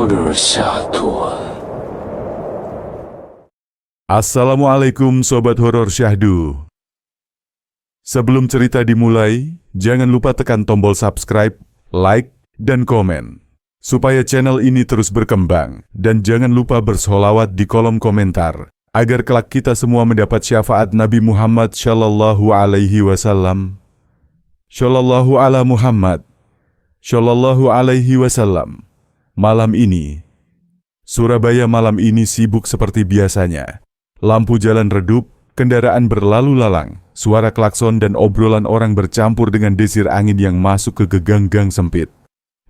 horor syahdu. Assalamualaikum Sobat Horor Syahdu. Sebelum cerita dimulai, jangan lupa tekan tombol subscribe, like, dan komen, supaya channel ini terus berkembang. Dan jangan lupa bersolawat di kolom komentar, agar kelak kita semua mendapat syafaat Nabi Muhammad Shallallahu Alaihi Wasallam. Shallallahu ala Muhammad, Shallallahu Alaihi Wasallam. Malam ini, Surabaya malam ini sibuk seperti biasanya. Lampu jalan redup, kendaraan berlalu lalang, suara klakson dan obrolan orang bercampur dengan desir angin yang masuk ke gang-gang sempit.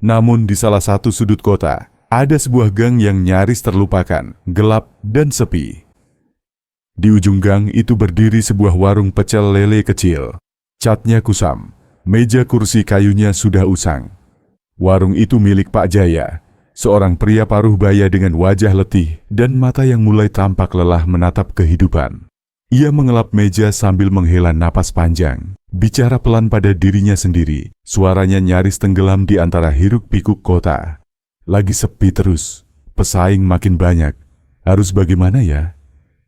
Namun di salah satu sudut kota, ada sebuah gang yang nyaris terlupakan, gelap dan sepi. Di ujung gang itu berdiri sebuah warung pecel lele kecil. Catnya kusam, meja kursi kayunya sudah usang. Warung itu milik Pak Jaya, seorang pria paruh baya dengan wajah letih dan mata yang mulai tampak lelah menatap kehidupan. Ia mengelap meja sambil menghela napas panjang, bicara pelan pada dirinya sendiri. Suaranya nyaris tenggelam di antara hiruk-pikuk kota. Lagi sepi terus, pesaing makin banyak. Harus bagaimana ya?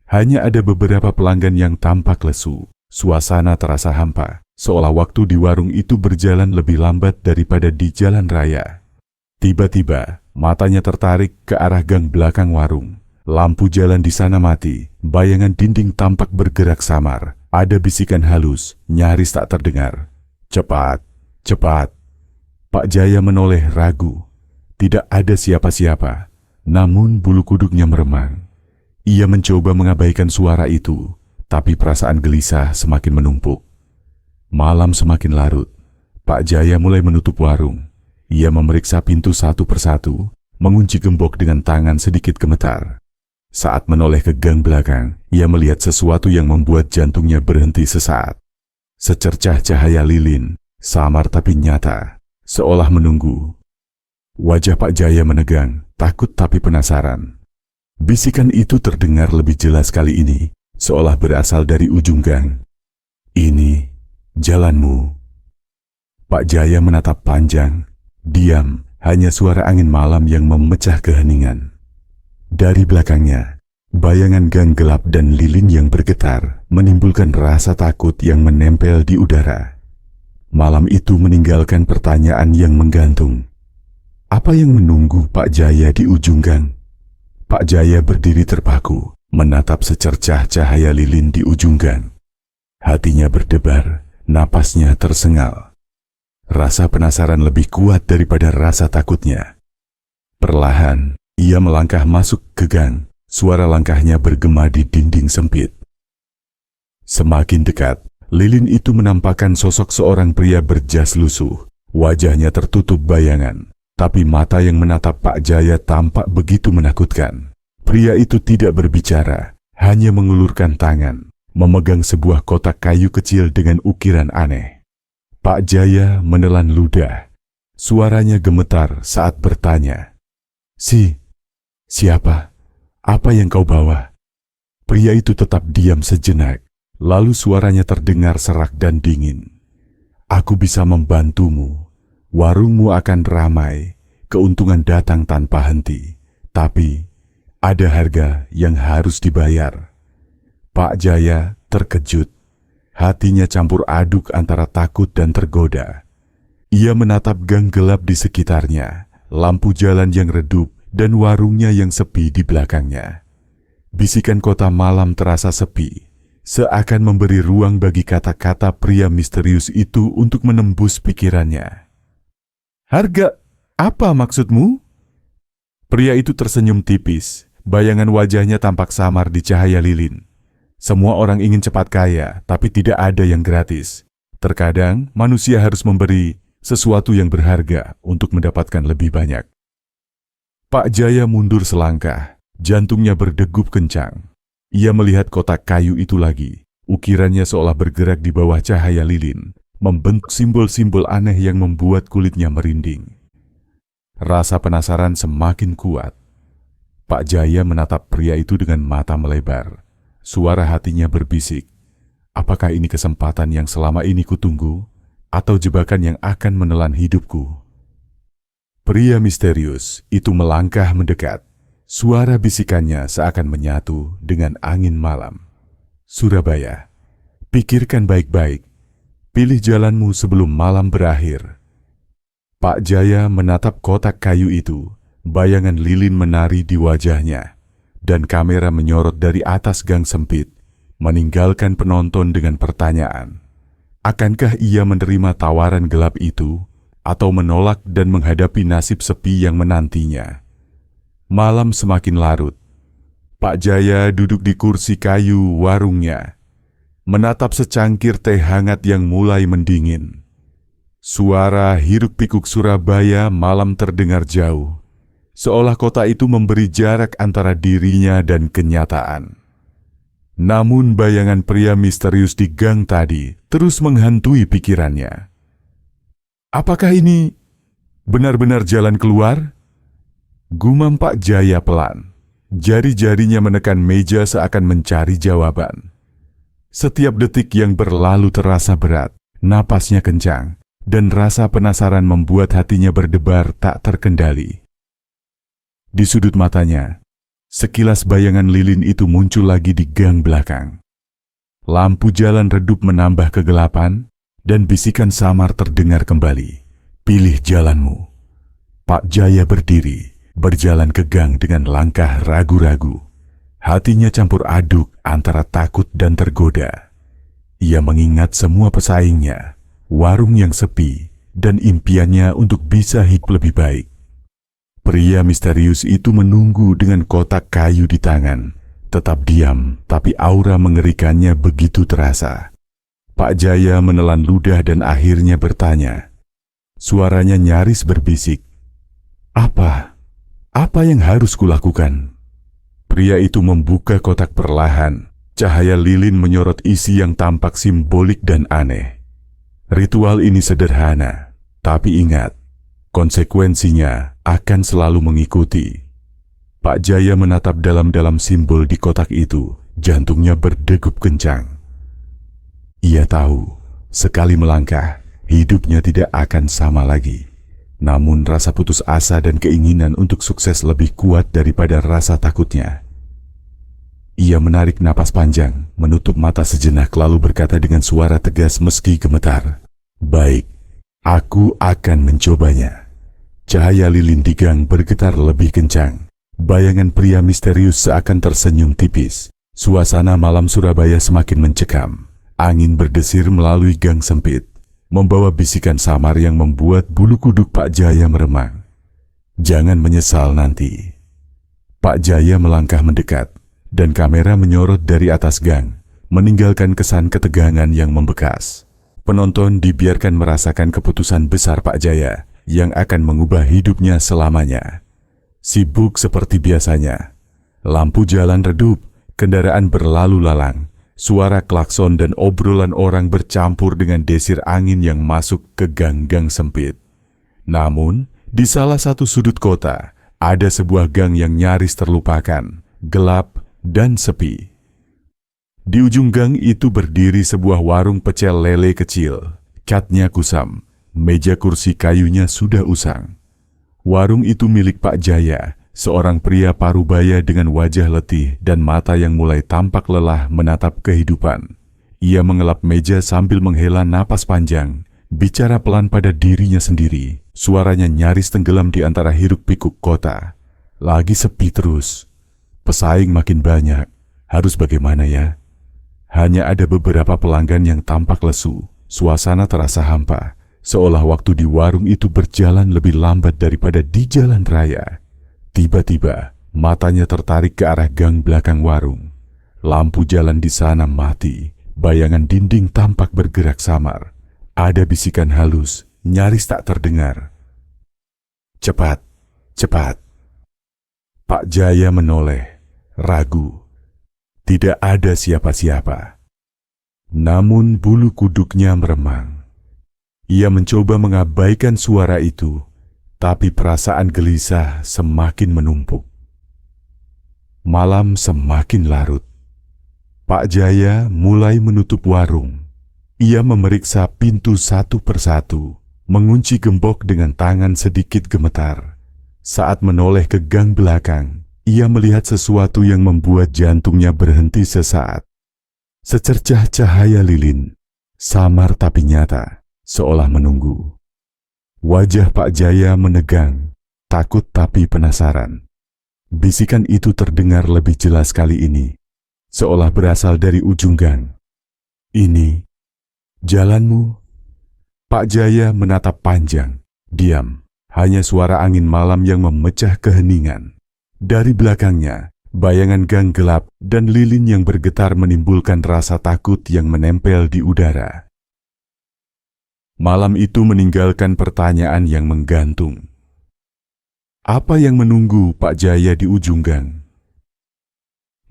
Hanya ada beberapa pelanggan yang tampak lesu. Suasana terasa hampa, seolah waktu di warung itu berjalan lebih lambat daripada di jalan raya. Tiba-tiba, matanya tertarik ke arah gang belakang warung. Lampu jalan di sana mati, bayangan dinding tampak bergerak samar. Ada bisikan halus, nyaris tak terdengar. Cepat, cepat. Pak Jaya menoleh ragu. Tidak ada siapa-siapa, namun bulu kuduknya meremang. Ia mencoba mengabaikan suara itu, tapi perasaan gelisah semakin menumpuk. Malam semakin larut, Pak Jaya mulai menutup warung. Ia memeriksa pintu satu persatu, mengunci gembok dengan tangan sedikit gemetar. Saat menoleh ke gang belakang, ia melihat sesuatu yang membuat jantungnya berhenti sesaat. Secercah cahaya lilin, samar tapi nyata, seolah menunggu. Wajah Pak Jaya menegang, takut tapi penasaran. Bisikan itu terdengar lebih jelas kali ini, seolah berasal dari ujung gang. Ini jalanmu. Pak Jaya menatap panjang. Diam, hanya suara angin malam yang memecah keheningan. Dari belakangnya, bayangan gang gelap dan lilin yang bergetar menimbulkan rasa takut yang menempel di udara. Malam itu meninggalkan pertanyaan yang menggantung. Apa yang menunggu Pak Jaya di ujung gang? Pak Jaya berdiri terpaku, menatap secercah cahaya lilin di ujung gang. Hatinya berdebar, napasnya tersengal. Rasa penasaran lebih kuat daripada rasa takutnya. Perlahan, ia melangkah masuk ke gang. Suara langkahnya bergema di dinding sempit. Semakin dekat, lilin itu menampakkan sosok seorang pria berjas lusuh. Wajahnya tertutup bayangan, tapi mata yang menatap Pak Jaya tampak begitu menakutkan. Pria itu tidak berbicara, hanya mengulurkan tangan, memegang sebuah kotak kayu kecil dengan ukiran aneh. Pak Jaya menelan ludah. Suaranya gemetar saat bertanya, Siapa? Apa yang kau bawa?" Pria itu tetap diam sejenak, lalu suaranya terdengar serak dan dingin. "Aku bisa membantumu. Warungmu akan ramai, keuntungan datang tanpa henti. Tapi, ada harga yang harus dibayar." Pak Jaya terkejut. Hatinya campur aduk antara takut dan tergoda. Ia menatap gang gelap di sekitarnya, lampu jalan yang redup, dan warungnya yang sepi di belakangnya. Bisikan kota malam terasa sepi, seakan memberi ruang bagi kata-kata pria misterius itu untuk menembus pikirannya. "Harga apa maksudmu?" Pria itu tersenyum tipis, bayangan wajahnya tampak samar di cahaya lilin. Semua orang ingin cepat kaya, tapi tidak ada yang gratis. Terkadang manusia harus memberi sesuatu yang berharga untuk mendapatkan lebih banyak. Pak Jaya mundur selangkah, jantungnya berdegup kencang. Ia melihat kotak kayu itu lagi. Ukirannya seolah bergerak di bawah cahaya lilin, membentuk simbol-simbol aneh yang membuat kulitnya merinding. Rasa penasaran semakin kuat. Pak Jaya menatap pria itu dengan mata melebar. Suara hatinya berbisik, apakah ini kesempatan yang selama ini kutunggu, atau jebakan yang akan menelan hidupku? Pria misterius itu melangkah mendekat. Suara bisikannya seakan menyatu dengan angin malam. Surabaya, pikirkan baik-baik. Pilih jalanmu sebelum malam berakhir. Pak Jaya menatap kotak kayu itu. Bayangan lilin menari di wajahnya. Dan kamera menyorot dari atas gang sempit, meninggalkan penonton dengan pertanyaan. Akankah ia menerima tawaran gelap itu, atau menolak dan menghadapi nasib sepi yang menantinya? Malam semakin larut. Pak Jaya duduk di kursi kayu warungnya, menatap secangkir teh hangat yang mulai mendingin. Suara hiruk-pikuk Surabaya malam terdengar jauh, seolah kota itu memberi jarak antara dirinya dan kenyataan. Namun bayangan pria misterius di gang tadi terus menghantui pikirannya. Apakah ini benar-benar jalan keluar? Gumam Pak Jaya pelan. Jari-jarinya menekan meja seakan mencari jawaban. Setiap detik yang berlalu terasa berat, napasnya kencang, dan rasa penasaran membuat hatinya berdebar tak terkendali. Di sudut matanya, sekilas bayangan lilin itu muncul lagi di gang belakang. Lampu jalan redup menambah kegelapan, dan bisikan samar terdengar kembali. Pilih jalanmu. Pak Jaya berdiri, berjalan ke gang dengan langkah ragu-ragu. Hatinya campur aduk antara takut dan tergoda. Ia mengingat semua pesaingnya, warung yang sepi, dan impiannya untuk bisa hidup lebih baik. Pria misterius itu menunggu dengan kotak kayu di tangan, tetap diam, tapi aura mengerikannya begitu terasa. Pak Jaya menelan ludah dan akhirnya bertanya. Suaranya nyaris berbisik. Apa yang harus kulakukan? Pria itu membuka kotak perlahan. Cahaya lilin menyorot isi yang tampak simbolik dan aneh. Ritual ini sederhana, tapi ingat, konsekuensinya akan selalu mengikuti. Pak Jaya menatap dalam-dalam simbol di kotak itu, jantungnya berdegup kencang. Ia tahu, sekali melangkah, hidupnya tidak akan sama lagi. Namun rasa putus asa dan keinginan untuk sukses lebih kuat daripada rasa takutnya. Ia menarik napas panjang, menutup mata sejenak lalu berkata dengan suara tegas meski gemetar. Baik, aku akan mencobanya. Cahaya lilin di gang bergetar lebih kencang. Bayangan pria misterius seakan tersenyum tipis. Suasana malam Surabaya semakin mencekam. Angin berdesir melalui gang sempit, membawa bisikan samar yang membuat bulu kuduk Pak Jaya meremang. Jangan menyesal nanti. Pak Jaya melangkah mendekat, dan kamera menyorot dari atas gang, meninggalkan kesan ketegangan yang membekas. Penonton dibiarkan merasakan keputusan besar Pak Jaya yang akan mengubah hidupnya selamanya. Sibuk seperti biasanya. Lampu jalan redup, kendaraan berlalu lalang. Suara klakson dan obrolan orang bercampur dengan desir angin yang masuk ke gang-gang sempit. Namun, di salah satu sudut kota, ada sebuah gang yang nyaris terlupakan, gelap dan sepi. Di ujung gang itu berdiri sebuah warung pecel lele kecil. Catnya kusam, meja kursi kayunya sudah usang. Warung itu milik Pak Jaya, seorang pria parubaya dengan wajah letih dan mata yang mulai tampak lelah menatap kehidupan. Ia mengelap meja sambil menghela napas panjang, bicara pelan pada dirinya sendiri. Suaranya nyaris tenggelam di antara hiruk-pikuk kota. Lagi sepi terus. Pesaing makin banyak. Harus bagaimana ya? Hanya ada beberapa pelanggan yang tampak lesu. Suasana terasa hampa, seolah waktu di warung itu berjalan lebih lambat daripada di jalan raya. Tiba-tiba, matanya tertarik ke arah gang belakang warung. Lampu jalan di sana mati, bayangan dinding tampak bergerak samar. Ada bisikan halus, nyaris tak terdengar. Cepat, cepat. Pak Jaya menoleh, ragu. Tidak ada siapa-siapa. Namun bulu kuduknya meremang. Ia mencoba mengabaikan suara itu, tapi perasaan gelisah semakin menumpuk. Malam semakin larut. Pak Jaya mulai menutup warung. Ia memeriksa pintu satu persatu, mengunci gembok dengan tangan sedikit gemetar. Saat menoleh ke gang belakang, ia melihat sesuatu yang membuat jantungnya berhenti sesaat. Secercah cahaya lilin, samar tapi nyata, seolah menunggu. Wajah Pak Jaya menegang, takut tapi penasaran. Bisikan itu terdengar lebih jelas kali ini, seolah berasal dari ujung gang. "Ini jalanmu?" Pak Jaya menatap panjang, diam. Hanya suara angin malam yang memecah keheningan. Dari belakangnya, bayangan gang gelap dan lilin yang bergetar menimbulkan rasa takut yang menempel di udara. Malam itu meninggalkan pertanyaan yang menggantung. Apa yang menunggu Pak Jaya di ujung gang?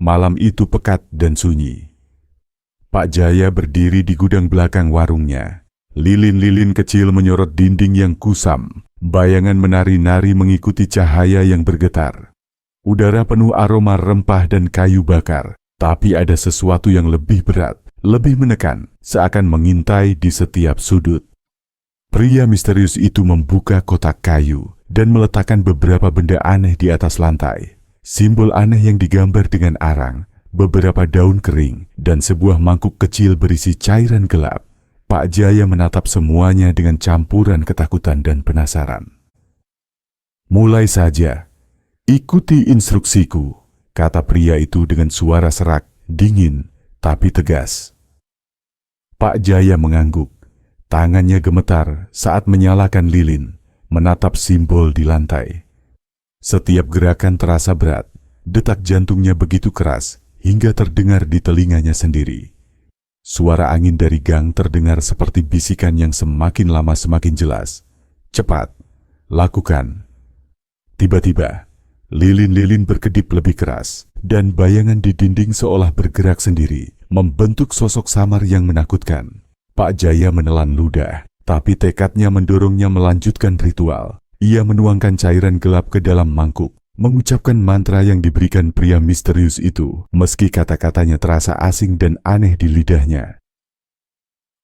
Malam itu pekat dan sunyi. Pak Jaya berdiri di gudang belakang warungnya. Lilin-lilin kecil menyorot dinding yang kusam. Bayangan menari-nari mengikuti cahaya yang bergetar. Udara penuh aroma rempah dan kayu bakar. Tapi ada sesuatu yang lebih berat, lebih menekan, seakan mengintai di setiap sudut. Pria misterius itu membuka kotak kayu dan meletakkan beberapa benda aneh di atas lantai. Simbol aneh yang digambar dengan arang, beberapa daun kering, dan sebuah mangkuk kecil berisi cairan gelap. Pak Jaya menatap semuanya dengan campuran ketakutan dan penasaran. "Mulai saja, ikuti instruksiku," kata pria itu dengan suara serak, dingin, tapi tegas. Pak Jaya mengangguk, tangannya gemetar saat menyalakan lilin, menatap simbol di lantai. Setiap gerakan terasa berat, detak jantungnya begitu keras hingga terdengar di telinganya sendiri. Suara angin dari gang terdengar seperti bisikan yang semakin lama semakin jelas. "Cepat, lakukan." Tiba-tiba, lilin-lilin berkedip lebih keras, dan bayangan di dinding seolah bergerak sendiri, membentuk sosok samar yang menakutkan. Pak Jaya menelan ludah, tapi tekadnya mendorongnya melanjutkan ritual. Ia menuangkan cairan gelap ke dalam mangkuk, mengucapkan mantra yang diberikan pria misterius itu, meski kata-katanya terasa asing dan aneh di lidahnya.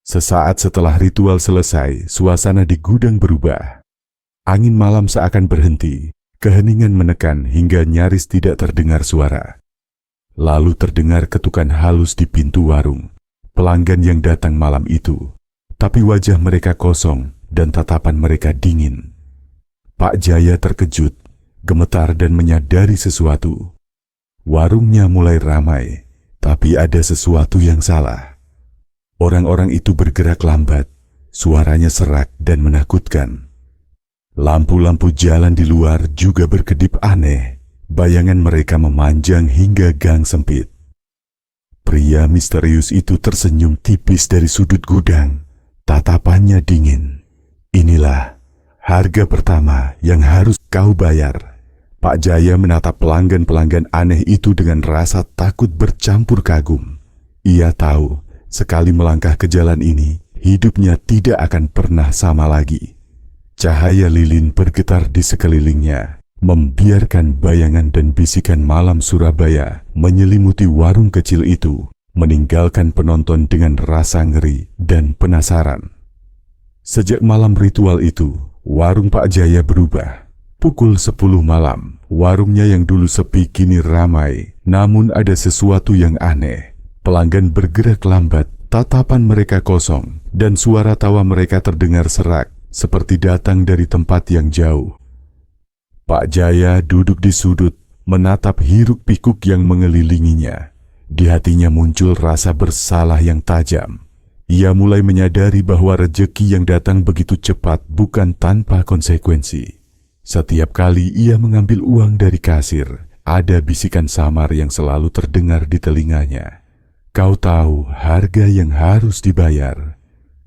Sesaat setelah ritual selesai, suasana di gudang berubah. Angin malam seakan berhenti, keheningan menekan hingga nyaris tidak terdengar suara. Lalu terdengar ketukan halus di pintu warung. Pelanggan yang datang malam itu, tapi wajah mereka kosong dan tatapan mereka dingin. Pak Jaya terkejut, gemetar dan menyadari sesuatu. Warungnya mulai ramai, tapi ada sesuatu yang salah. Orang-orang itu bergerak lambat, suaranya serak dan menakutkan. Lampu-lampu jalan di luar juga berkedip aneh, bayangan mereka memanjang hingga gang sempit. Pria misterius itu tersenyum tipis dari sudut gudang, tatapannya dingin. "Inilah harga pertama yang harus kau bayar." Pak Jaya menatap pelanggan-pelanggan aneh itu dengan rasa takut bercampur kagum. Ia tahu, sekali melangkah ke jalan ini, hidupnya tidak akan pernah sama lagi. Cahaya lilin bergetar di sekelilingnya, membiarkan bayangan dan bisikan malam Surabaya menyelimuti warung kecil itu, meninggalkan penonton dengan rasa ngeri dan penasaran. Sejak malam ritual itu, warung Pak Jaya berubah. Pukul 10 malam, warungnya yang dulu sepi kini ramai, namun ada sesuatu yang aneh. Pelanggan bergerak lambat, tatapan mereka kosong, dan suara tawa mereka terdengar serak, seperti datang dari tempat yang jauh. Pak Jaya duduk di sudut, menatap hiruk-pikuk yang mengelilinginya. Di hatinya muncul rasa bersalah yang tajam. Ia mulai menyadari bahwa rejeki yang datang begitu cepat bukan tanpa konsekuensi. Setiap kali ia mengambil uang dari kasir, ada bisikan samar yang selalu terdengar di telinganya. "Kau tahu harga yang harus dibayar."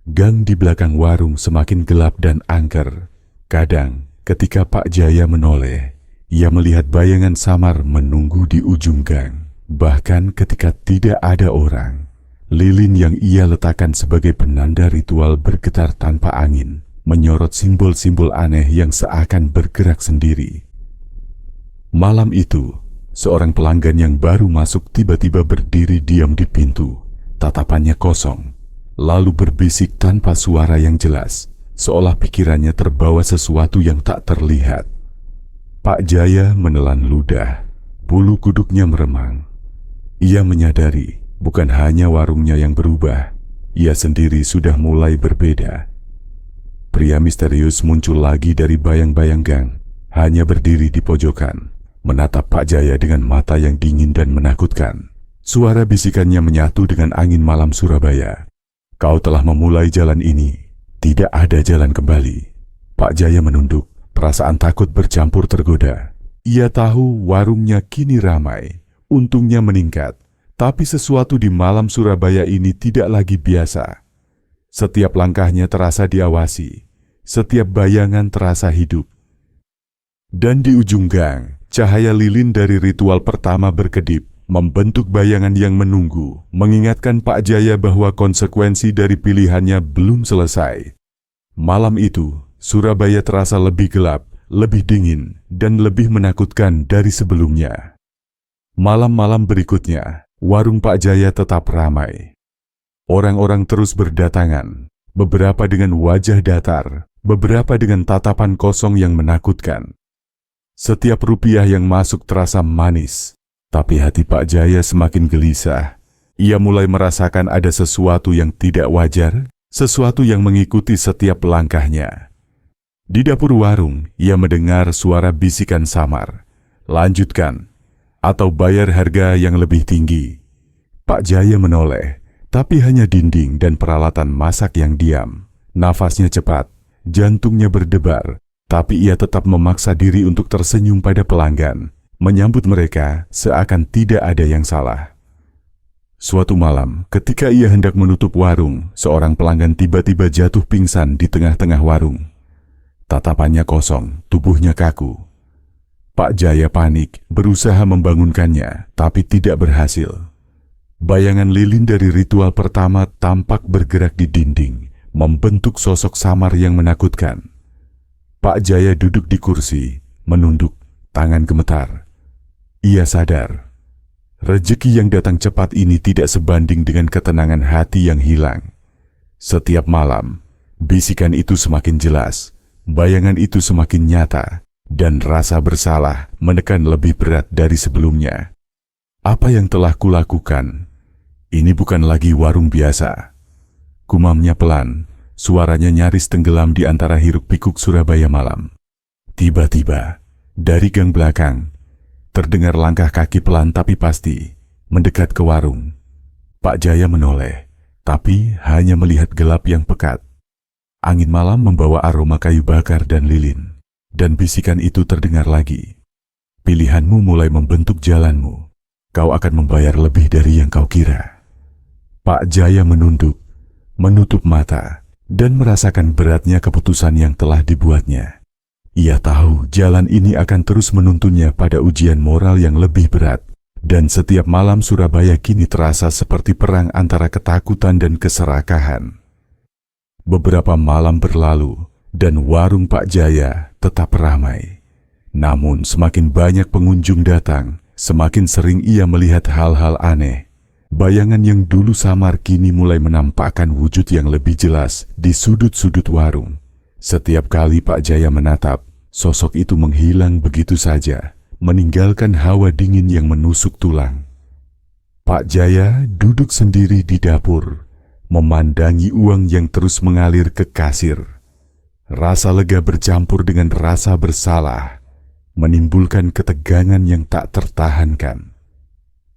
Gang di belakang warung semakin gelap dan angker. Kadang, ketika Pak Jaya menoleh, ia melihat bayangan samar menunggu di ujung gang. Bahkan ketika tidak ada orang, lilin yang ia letakkan sebagai penanda ritual bergetar tanpa angin, menyorot simbol-simbol aneh yang seakan bergerak sendiri. Malam itu, seorang pelanggan yang baru masuk tiba-tiba berdiri diam di pintu, tatapannya kosong, lalu berbisik tanpa suara yang jelas, seolah pikirannya terbawa sesuatu yang tak terlihat. Pak Jaya menelan ludah, bulu kuduknya meremang. Ia menyadari bukan hanya warungnya yang berubah, ia sendiri sudah mulai berbeda. Pria misterius muncul lagi dari bayang-bayang gang, hanya berdiri di pojokan, menatap Pak Jaya dengan mata yang dingin dan menakutkan. Suara bisikannya menyatu dengan angin malam Surabaya. Kau telah memulai jalan ini, tidak ada jalan kembali. Pak Jaya menunduk, perasaan takut bercampur tergoda. Ia tahu warungnya kini ramai, untungnya meningkat, tapi sesuatu di malam Surabaya ini tidak lagi biasa. Setiap langkahnya terasa diawasi, setiap bayangan terasa hidup. Dan di ujung gang, cahaya lilin dari ritual pertama berkedip, membentuk bayangan yang menunggu, mengingatkan Pak Jaya bahwa konsekuensi dari pilihannya belum selesai. Malam itu, Surabaya terasa lebih gelap, lebih dingin, dan lebih menakutkan dari sebelumnya. Malam-malam berikutnya, warung Pak Jaya tetap ramai. Orang-orang terus berdatangan, beberapa dengan wajah datar, beberapa dengan tatapan kosong yang menakutkan. Setiap rupiah yang masuk terasa manis, tapi hati Pak Jaya semakin gelisah. Ia mulai merasakan ada sesuatu yang tidak wajar, sesuatu yang mengikuti setiap langkahnya. Di dapur warung, ia mendengar suara bisikan samar. Lanjutkan, atau bayar harga yang lebih tinggi. Pak Jaya menoleh, tapi hanya dinding dan peralatan masak yang diam. Nafasnya cepat, jantungnya berdebar, tapi ia tetap memaksa diri untuk tersenyum pada pelanggan, menyambut mereka seakan tidak ada yang salah. Suatu malam, ketika ia hendak menutup warung, seorang pelanggan tiba-tiba jatuh pingsan di tengah-tengah warung. Tatapannya kosong, tubuhnya kaku. Pak Jaya panik, berusaha membangunkannya, tapi tidak berhasil. Bayangan lilin dari ritual pertama tampak bergerak di dinding, membentuk sosok samar yang menakutkan. Pak Jaya duduk di kursi, menunduk, tangan gemetar. Ia sadar, rezeki yang datang cepat ini tidak sebanding dengan ketenangan hati yang hilang. Setiap malam, bisikan itu semakin jelas, bayangan itu semakin nyata, dan rasa bersalah menekan lebih berat dari sebelumnya. Apa yang telah kulakukan? Ini bukan lagi warung biasa. Gumamnya pelan, suaranya nyaris tenggelam di antara hiruk-pikuk Surabaya malam. Tiba-tiba, dari gang belakang, terdengar langkah kaki pelan tapi pasti, mendekat ke warung. Pak Jaya menoleh, tapi hanya melihat gelap yang pekat. Angin malam membawa aroma kayu bakar dan lilin, dan bisikan itu terdengar lagi. Pilihanmu mulai membentuk jalanmu. Kau akan membayar lebih dari yang kau kira. Pak Jaya menunduk, menutup mata, dan merasakan beratnya keputusan yang telah dibuatnya. Ia tahu jalan ini akan terus menuntunnya pada ujian moral yang lebih berat, dan setiap malam Surabaya kini terasa seperti perang antara ketakutan dan keserakahan. Beberapa malam berlalu, dan warung Pak Jaya tetap ramai. Namun semakin banyak pengunjung datang, semakin sering ia melihat hal-hal aneh. Bayangan yang dulu samar kini mulai menampakkan wujud yang lebih jelas di sudut-sudut warung. Setiap kali Pak Jaya menatap, sosok itu menghilang begitu saja, meninggalkan hawa dingin yang menusuk tulang. Pak Jaya duduk sendiri di dapur, memandangi uang yang terus mengalir ke kasir. Rasa lega bercampur dengan rasa bersalah, menimbulkan ketegangan yang tak tertahankan.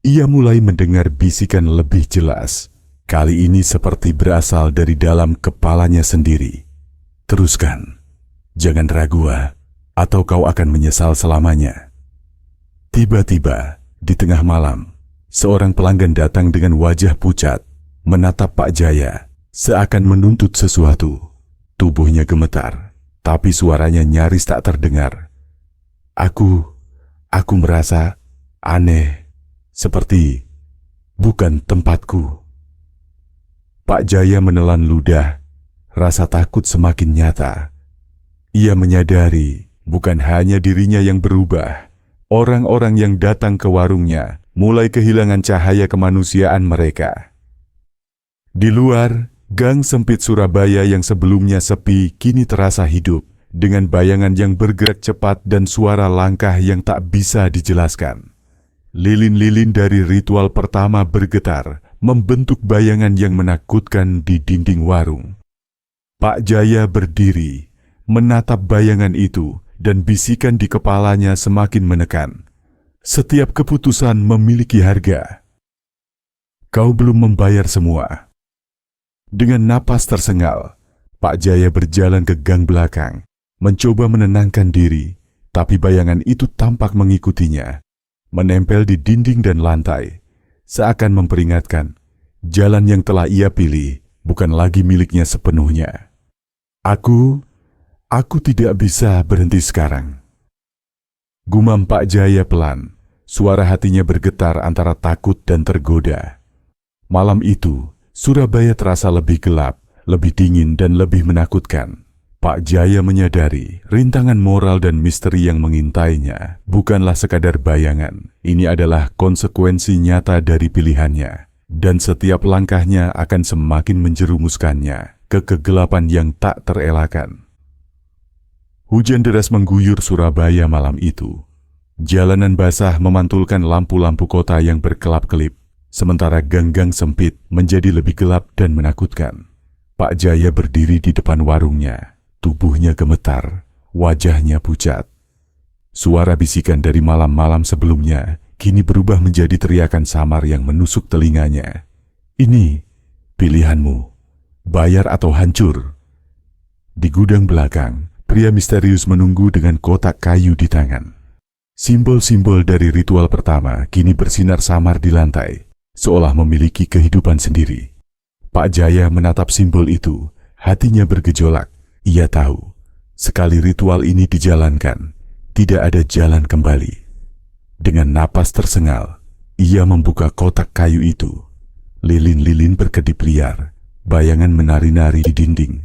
Ia mulai mendengar bisikan lebih jelas, kali ini seperti berasal dari dalam kepalanya sendiri. Teruskan, jangan ragu, atau kau akan menyesal selamanya. Tiba-tiba, di tengah malam, seorang pelanggan datang dengan wajah pucat, menatap Pak Jaya, seakan menuntut sesuatu. Tubuhnya gemetar, tapi suaranya nyaris tak terdengar. Aku merasa aneh, seperti bukan tempatku. Pak Jaya menelan ludah, rasa takut semakin nyata. Ia menyadari bukan hanya dirinya yang berubah, orang-orang yang datang ke warungnya mulai kehilangan cahaya kemanusiaan mereka. Di luar, Gang sempit Surabaya yang sebelumnya sepi kini terasa hidup dengan bayangan yang bergerak cepat dan suara langkah yang tak bisa dijelaskan. Lilin-lilin dari ritual pertama bergetar, membentuk bayangan yang menakutkan di dinding warung. Pak Jaya berdiri, menatap bayangan itu dan bisikan di kepalanya semakin menekan. Setiap keputusan memiliki harga. Kau belum membayar semua. Dengan napas tersengal, Pak Jaya berjalan ke gang belakang, mencoba menenangkan diri, tapi bayangan itu tampak mengikutinya, menempel di dinding dan lantai, seakan memperingatkan, jalan yang telah ia pilih bukan lagi miliknya sepenuhnya. Aku tidak bisa berhenti sekarang. Gumam Pak Jaya pelan. Suara hatinya bergetar antara takut dan tergoda. Malam itu, Surabaya terasa lebih gelap, lebih dingin dan lebih menakutkan. Pak Jaya menyadari rintangan moral dan misteri yang mengintainya bukanlah sekadar bayangan. Ini adalah konsekuensi nyata dari pilihannya. Dan setiap langkahnya akan semakin menjerumuskannya ke kegelapan yang tak terelakkan. Hujan deras mengguyur Surabaya malam itu. Jalanan basah memantulkan lampu-lampu kota yang berkelap-kelip, sementara gang-gang sempit menjadi lebih gelap dan menakutkan. Pak Jaya berdiri di depan warungnya, tubuhnya gemetar, wajahnya pucat. Suara bisikan dari malam-malam sebelumnya kini berubah menjadi teriakan samar yang menusuk telinganya. Ini pilihanmu, bayar atau hancur. Di gudang belakang, pria misterius menunggu dengan kotak kayu di tangan. Simbol-simbol dari ritual pertama kini bersinar samar di lantai, seolah memiliki kehidupan sendiri. Pak Jaya menatap simbol itu, hatinya bergejolak. Ia tahu, sekali ritual ini dijalankan, tidak ada jalan kembali. Dengan napas tersengal, ia membuka kotak kayu itu. Lilin-lilin berkedip liar, bayangan menari-nari di dinding.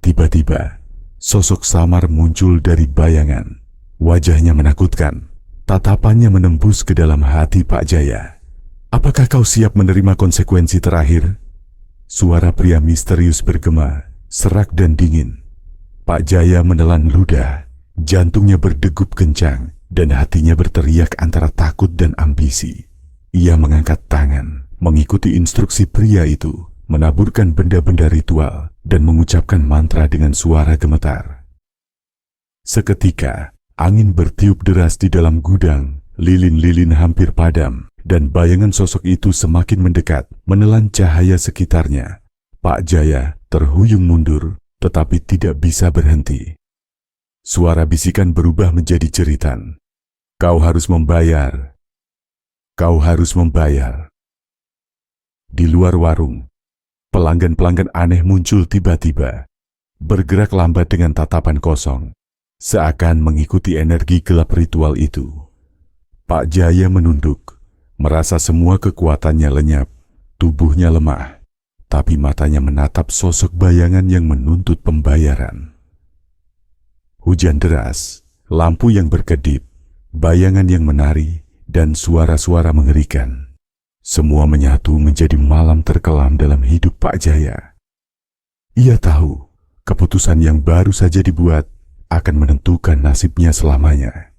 Tiba-tiba, sosok samar muncul dari bayangan. Wajahnya menakutkan, tatapannya menembus ke dalam hati Pak Jaya. Apakah kau siap menerima konsekuensi terakhir? Suara pria misterius bergema, serak dan dingin. Pak Jaya menelan ludah, jantungnya berdegup kencang, dan hatinya berteriak antara takut dan ambisi. Ia mengangkat tangan, mengikuti instruksi pria itu, menaburkan benda-benda ritual, dan mengucapkan mantra dengan suara gemetar. Seketika, angin bertiup deras di dalam gudang, lilin-lilin hampir padam, dan bayangan sosok itu semakin mendekat, menelan cahaya sekitarnya. Pak Jaya terhuyung mundur, tetapi tidak bisa berhenti. Suara bisikan berubah menjadi jeritan. Kau harus membayar. Kau harus membayar. Di luar warung, pelanggan-pelanggan aneh muncul tiba-tiba, bergerak lambat dengan tatapan kosong, seakan mengikuti energi gelap ritual itu. Pak Jaya menunduk, merasa semua kekuatannya lenyap, tubuhnya lemah, tapi matanya menatap sosok bayangan yang menuntut pembayaran. Hujan deras, lampu yang berkedip, bayangan yang menari, dan suara-suara mengerikan. Semua menyatu menjadi malam terkelam dalam hidup Pak Jaya. Ia tahu, keputusan yang baru saja dibuat akan menentukan nasibnya selamanya.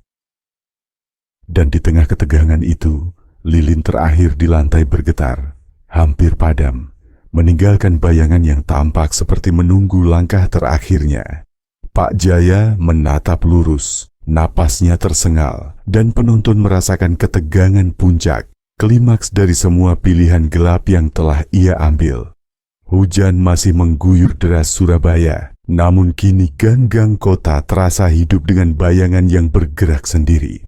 Dan di tengah ketegangan itu, lilin terakhir di lantai bergetar, hampir padam, meninggalkan bayangan yang tampak seperti menunggu langkah terakhirnya. Pak Jaya menatap lurus, napasnya tersengal, dan penonton merasakan ketegangan puncak, klimaks dari semua pilihan gelap yang telah ia ambil. Hujan masih mengguyur deras Surabaya, namun kini gang-gang kota terasa hidup dengan bayangan yang bergerak sendiri.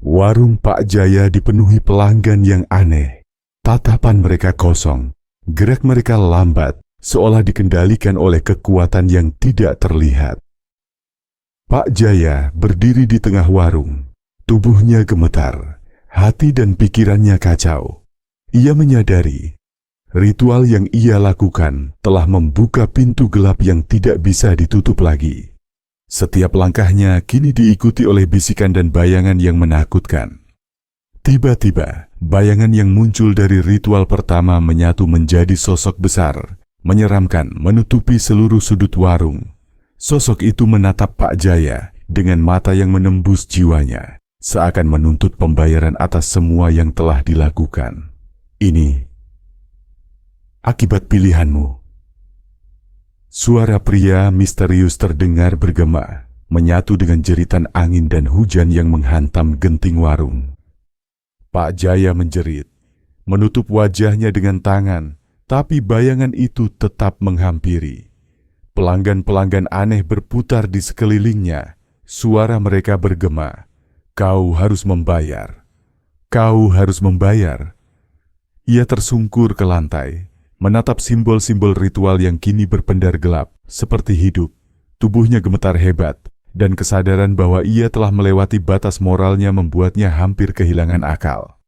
Warung Pak Jaya dipenuhi pelanggan yang aneh. Tatapan mereka kosong, gerak mereka lambat, seolah dikendalikan oleh kekuatan yang tidak terlihat. Pak Jaya berdiri di tengah warung, tubuhnya gemetar, hati dan pikirannya kacau. Ia menyadari ritual yang ia lakukan telah membuka pintu gelap yang tidak bisa ditutup lagi. Setiap langkahnya kini diikuti oleh bisikan dan bayangan yang menakutkan. Tiba-tiba, bayangan yang muncul dari ritual pertama menyatu menjadi sosok besar, menyeramkan menutupi seluruh sudut warung. Sosok itu menatap Pak Jaya dengan mata yang menembus jiwanya, seakan menuntut pembayaran atas semua yang telah dilakukan. Ini akibat pilihanmu. Suara pria misterius terdengar bergema, menyatu dengan jeritan angin dan hujan yang menghantam genting warung. Pak Jaya menjerit, menutup wajahnya dengan tangan, tapi bayangan itu tetap menghampiri. Pelanggan-pelanggan aneh berputar di sekelilingnya. Suara mereka bergema, "Kau harus membayar. Kau harus membayar." Ia tersungkur ke lantai, menatap simbol-simbol ritual yang kini berpendar gelap, seperti hidup. Tubuhnya gemetar hebat, dan kesadaran bahwa ia telah melewati batas moralnya membuatnya hampir kehilangan akal.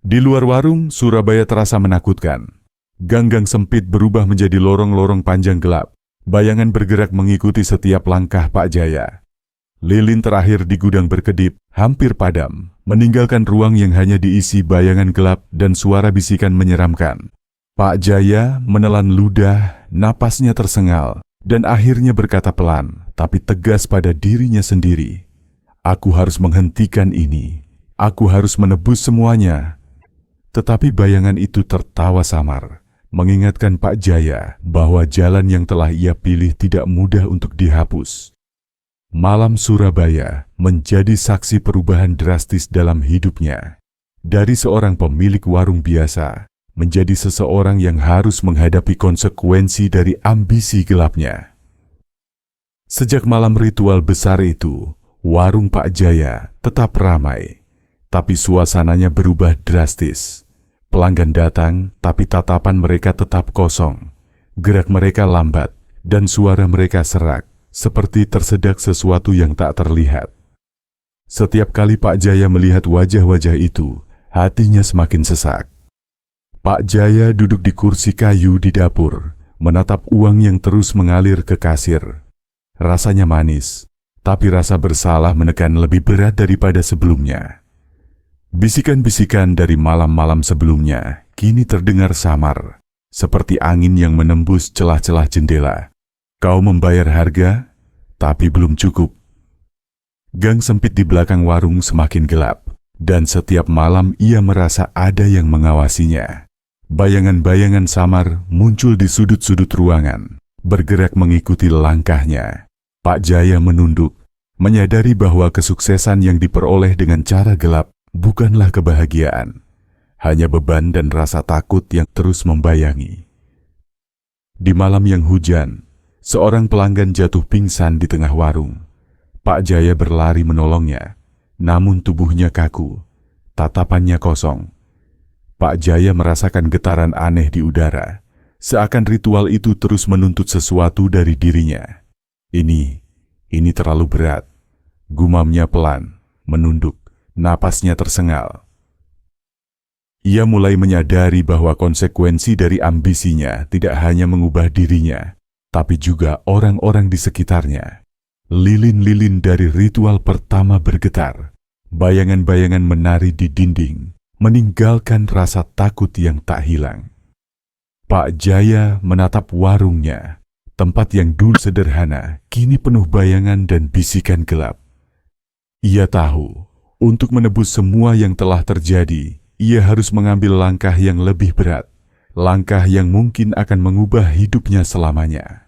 Di luar warung, Surabaya terasa menakutkan. Gang-gang sempit berubah menjadi lorong-lorong panjang gelap. Bayangan bergerak mengikuti setiap langkah Pak Jaya. Lilin terakhir di gudang berkedip, hampir padam, meninggalkan ruang yang hanya diisi bayangan gelap dan suara bisikan menyeramkan. Pak Jaya menelan ludah, napasnya tersengal, dan akhirnya berkata pelan, tapi tegas pada dirinya sendiri. "Aku harus menghentikan ini. Aku harus menebus semuanya." Tetapi bayangan itu tertawa samar, mengingatkan Pak Jaya bahwa jalan yang telah ia pilih tidak mudah untuk dihapus. Malam Surabaya menjadi saksi perubahan drastis dalam hidupnya. Dari seorang pemilik warung biasa, menjadi seseorang yang harus menghadapi konsekuensi dari ambisi gelapnya. Sejak malam ritual besar itu, warung Pak Jaya tetap ramai, tapi suasananya berubah drastis. Pelanggan datang, tapi tatapan mereka tetap kosong. Gerak mereka lambat, dan suara mereka serak, seperti tersedak sesuatu yang tak terlihat. Setiap kali Pak Jaya melihat wajah-wajah itu, hatinya semakin sesak. Pak Jaya duduk di kursi kayu di dapur, menatap uang yang terus mengalir ke kasir. Rasanya manis, tapi rasa bersalah menekan lebih berat daripada sebelumnya. Bisikan-bisikan dari malam-malam sebelumnya kini terdengar samar, seperti angin yang menembus celah-celah jendela. "Kau membayar harga, tapi belum cukup." Gang sempit di belakang warung semakin gelap, dan setiap malam ia merasa ada yang mengawasinya. Bayangan-bayangan samar muncul di sudut-sudut ruangan, bergerak mengikuti langkahnya. Pak Jaya menunduk, menyadari bahwa kesuksesan yang diperoleh dengan cara gelap bukanlah kebahagiaan, hanya beban dan rasa takut yang terus membayangi. Di malam yang hujan, seorang pelanggan jatuh pingsan di tengah warung. Pak Jaya berlari menolongnya, namun tubuhnya kaku, tatapannya kosong. Pak Jaya merasakan getaran aneh di udara, seakan ritual itu terus menuntut sesuatu dari dirinya. Ini terlalu berat. Gumamnya pelan, menunduk. Napasnya tersengal. Ia mulai menyadari bahwa konsekuensi dari ambisinya tidak hanya mengubah dirinya, tapi juga orang-orang di sekitarnya. Lilin-lilin dari ritual pertama bergetar. Bayangan-bayangan menari di dinding, meninggalkan rasa takut yang tak hilang. Pak Jaya menatap warungnya, tempat yang dulu sederhana, kini penuh bayangan dan bisikan gelap. Ia tahu, untuk menebus semua yang telah terjadi, ia harus mengambil langkah yang lebih berat, langkah yang mungkin akan mengubah hidupnya selamanya.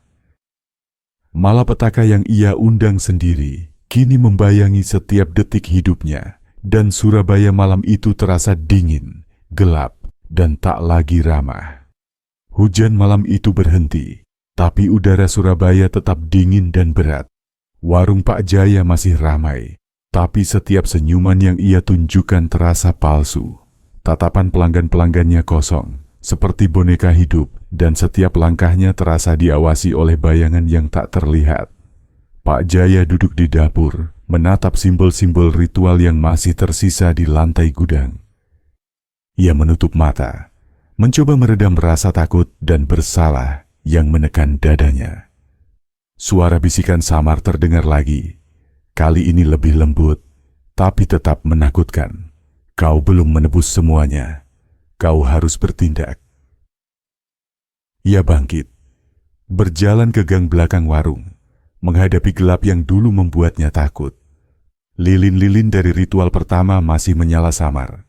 Malapetaka yang ia undang sendiri, kini membayangi setiap detik hidupnya, dan Surabaya malam itu terasa dingin, gelap, dan tak lagi ramah. Hujan malam itu berhenti, tapi udara Surabaya tetap dingin dan berat. Warung Pak Jaya masih ramai, tapi setiap senyuman yang ia tunjukkan terasa palsu. Tatapan pelanggan-pelanggannya kosong, seperti boneka hidup, dan setiap langkahnya terasa diawasi oleh bayangan yang tak terlihat. Pak Jaya duduk di dapur, menatap simbol-simbol ritual yang masih tersisa di lantai gudang. Ia menutup mata, mencoba meredam rasa takut dan bersalah yang menekan dadanya. Suara bisikan samar terdengar lagi. Kali ini lebih lembut, tapi tetap menakutkan. "Kau belum menebus semuanya. Kau harus bertindak." Ia bangkit, berjalan ke gang belakang warung, menghadapi gelap yang dulu membuatnya takut. Lilin-lilin dari ritual pertama masih menyala samar.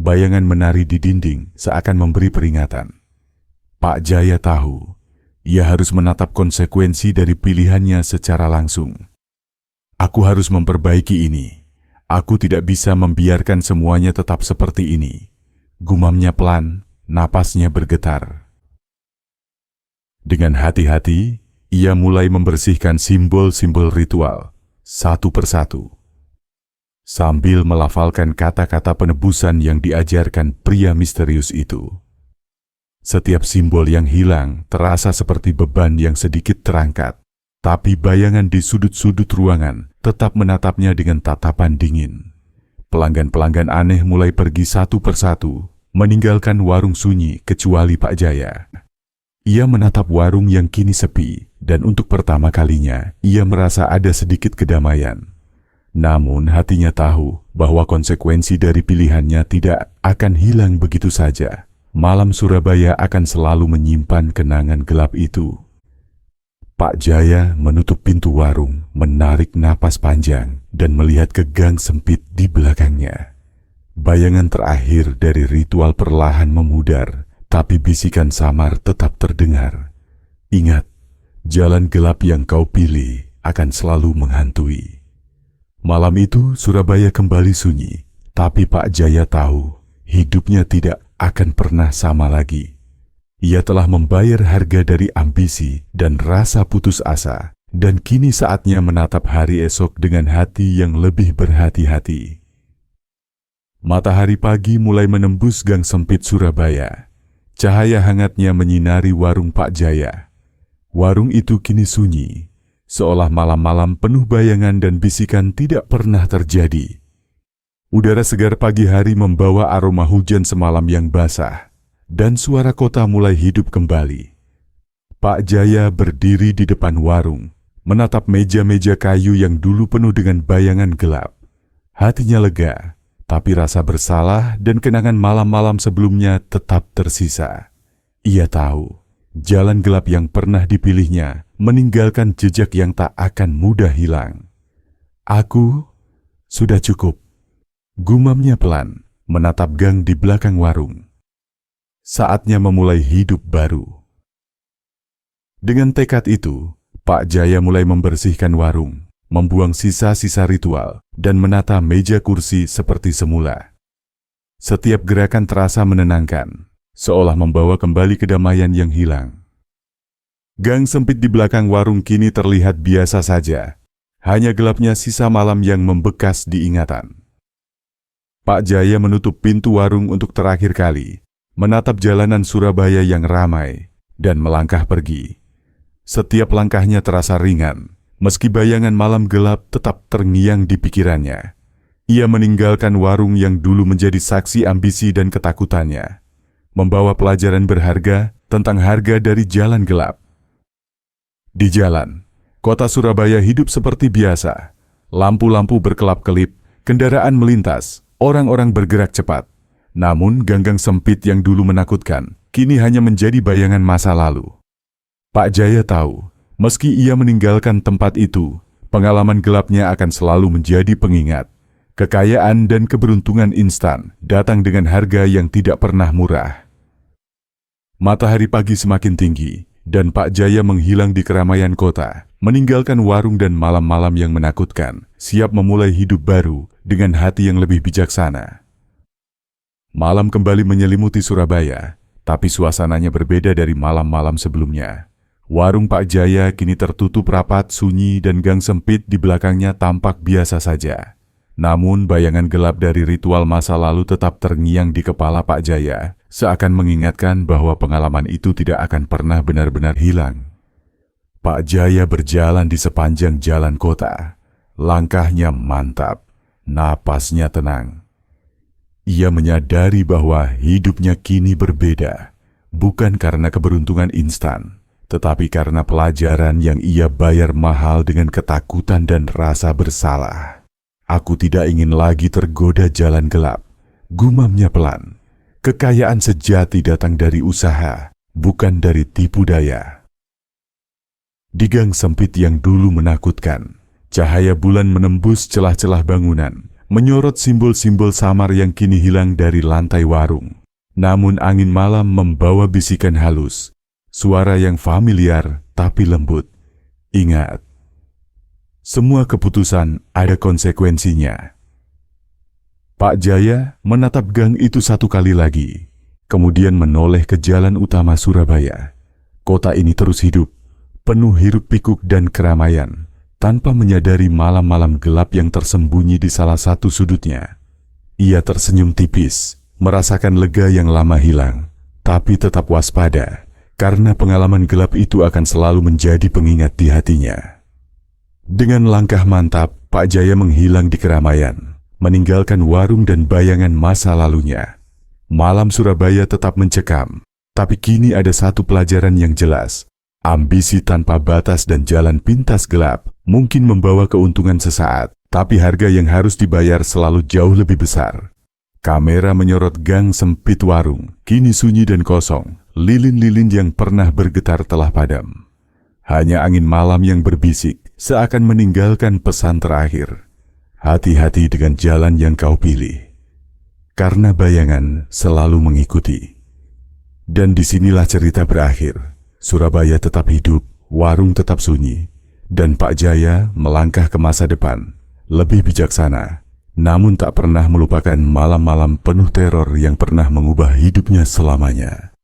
Bayangan menari di dinding seakan memberi peringatan. Pak Jaya tahu, ia harus menatap konsekuensi dari pilihannya secara langsung. Aku harus memperbaiki ini. Aku tidak bisa membiarkan semuanya tetap seperti ini. Gumamnya pelan, napasnya bergetar. Dengan hati-hati, ia mulai membersihkan simbol-simbol ritual, satu persatu. Sambil melafalkan kata-kata penebusan yang diajarkan pria misterius itu. Setiap simbol yang hilang terasa seperti beban yang sedikit terangkat, tapi bayangan di sudut-sudut ruangan tetap menatapnya dengan tatapan dingin. Pelanggan-pelanggan aneh mulai pergi satu persatu, meninggalkan warung sunyi kecuali Pak Jaya. Ia menatap warung yang kini sepi, dan untuk pertama kalinya ia merasa ada sedikit kedamaian. Namun hatinya tahu bahwa konsekuensi dari pilihannya tidak akan hilang begitu saja. Malam Surabaya akan selalu menyimpan kenangan gelap itu. Pak Jaya menutup pintu warung, menarik napas panjang, dan melihat ke gang sempit di belakangnya. Bayangan terakhir dari ritual perlahan memudar, tapi bisikan samar tetap terdengar. Ingat, jalan gelap yang kau pilih akan selalu menghantui. Malam itu Surabaya kembali sunyi, tapi Pak Jaya tahu hidupnya tidak akan pernah sama lagi. Ia telah membayar harga dari ambisi dan rasa putus asa, dan kini saatnya menatap hari esok dengan hati yang lebih berhati-hati. Matahari pagi mulai menembus gang sempit Surabaya. Cahaya hangatnya menyinari warung Pak Jaya. Warung itu kini sunyi, seolah malam-malam penuh bayangan dan bisikan tidak pernah terjadi. Udara segar pagi hari membawa aroma hujan semalam yang basah, dan suara kota mulai hidup kembali. Pak Jaya berdiri di depan warung, menatap meja-meja kayu yang dulu penuh dengan bayangan gelap. Hatinya lega, tapi rasa bersalah dan kenangan malam-malam sebelumnya tetap tersisa. Ia tahu, jalan gelap yang pernah dipilihnya meninggalkan jejak yang tak akan mudah hilang. Aku sudah cukup. Gumamnya pelan, menatap gang di belakang warung. Saatnya memulai hidup baru. Dengan tekad itu, Pak Jaya mulai membersihkan warung, membuang sisa-sisa ritual, dan menata meja kursi seperti semula. Setiap gerakan terasa menenangkan, seolah membawa kembali kedamaian yang hilang. Gang sempit di belakang warung kini terlihat biasa saja, hanya gelapnya sisa malam yang membekas di ingatan. Pak Jaya menutup pintu warung untuk terakhir kali, menatap jalanan Surabaya yang ramai, dan melangkah pergi. Setiap langkahnya terasa ringan, meski bayangan malam gelap tetap terngiang di pikirannya. Ia meninggalkan warung yang dulu menjadi saksi ambisi dan ketakutannya, membawa pelajaran berharga tentang harga dari jalan gelap. Di jalan, kota Surabaya hidup seperti biasa. Lampu-lampu berkelap-kelip, kendaraan melintas, orang-orang bergerak cepat. Namun gang-gang sempit yang dulu menakutkan, kini hanya menjadi bayangan masa lalu. Pak Jaya tahu, meski ia meninggalkan tempat itu, pengalaman gelapnya akan selalu menjadi pengingat. Kekayaan dan keberuntungan instan datang dengan harga yang tidak pernah murah. Matahari pagi semakin tinggi, dan Pak Jaya menghilang di keramaian kota, meninggalkan warung dan malam-malam yang menakutkan, siap memulai hidup baru dengan hati yang lebih bijaksana. Malam kembali menyelimuti Surabaya, tapi suasananya berbeda dari malam-malam sebelumnya. Warung Pak Jaya kini tertutup rapat, sunyi, dan gang sempit di belakangnya tampak biasa saja. Namun bayangan gelap dari ritual masa lalu tetap terngiang di kepala Pak Jaya, seakan mengingatkan bahwa pengalaman itu tidak akan pernah benar-benar hilang. Pak Jaya berjalan di sepanjang jalan kota. Langkahnya mantap, napasnya tenang. Ia menyadari bahwa hidupnya kini berbeda, bukan karena keberuntungan instan, tetapi karena pelajaran yang ia bayar mahal dengan ketakutan dan rasa bersalah. Aku tidak ingin lagi tergoda jalan gelap, gumamnya pelan. Kekayaan sejati datang dari usaha, bukan dari tipu daya. Di gang sempit yang dulu menakutkan, cahaya bulan menembus celah-celah bangunan, menyorot simbol-simbol samar yang kini hilang dari lantai warung. Namun angin malam membawa bisikan halus, suara yang familiar tapi lembut. Ingat, semua keputusan ada konsekuensinya. Pak Jaya menatap gang itu satu kali lagi, kemudian menoleh ke jalan utama Surabaya. Kota ini terus hidup, penuh hiruk-pikuk dan keramaian, tanpa menyadari malam-malam gelap yang tersembunyi di salah satu sudutnya. Ia tersenyum tipis, merasakan lega yang lama hilang, tapi tetap waspada, karena pengalaman gelap itu akan selalu menjadi pengingat di hatinya. Dengan langkah mantap, Pak Jaya menghilang di keramaian, meninggalkan warung dan bayangan masa lalunya. Malam Surabaya tetap mencekam, tapi kini ada satu pelajaran yang jelas. Ambisi tanpa batas dan jalan pintas gelap mungkin membawa keuntungan sesaat, tapi harga yang harus dibayar selalu jauh lebih besar. Kamera menyorot gang sempit warung, kini sunyi dan kosong. Lilin-lilin yang pernah bergetar telah padam. Hanya angin malam yang berbisik, seakan meninggalkan pesan terakhir. Hati-hati dengan jalan yang kau pilih, karena bayangan selalu mengikuti. Dan disinilah cerita berakhir. Surabaya tetap hidup, warung tetap sunyi, dan Pak Jaya melangkah ke masa depan, lebih bijaksana, namun tak pernah melupakan malam-malam penuh teror yang pernah mengubah hidupnya selamanya.